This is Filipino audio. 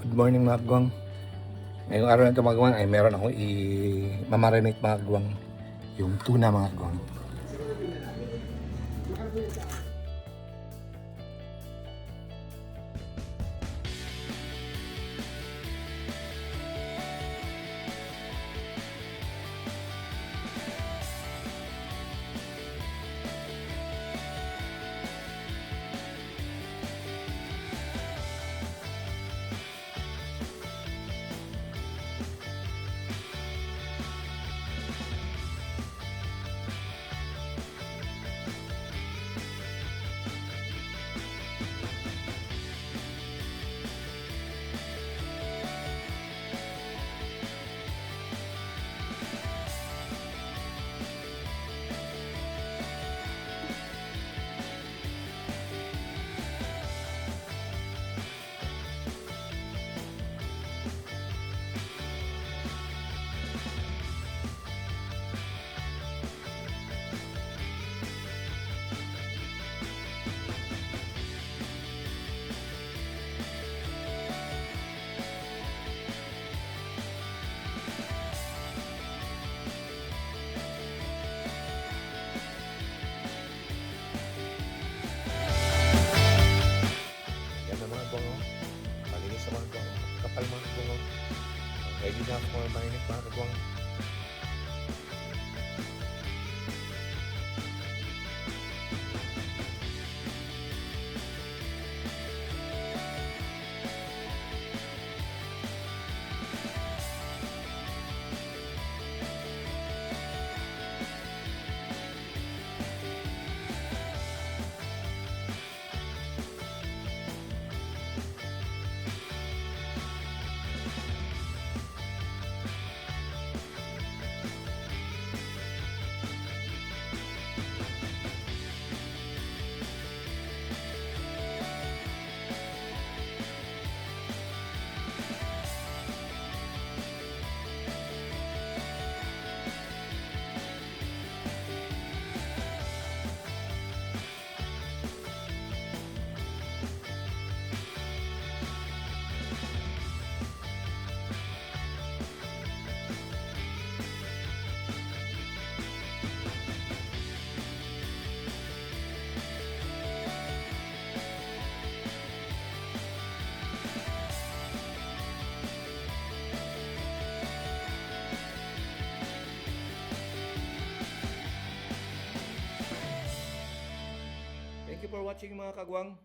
Good morning mga kagwang. Ngayong araw na ito mga kagwang ay meron akong i-mamarinate mga kagwang. Yung tuna mga kagwang. Yan na mga kagwang. Palinis sa mga kagwang. Kapal mga kagwang. Ready na ako mga marinate mga kagwang. Thank you for watching mga kagwang.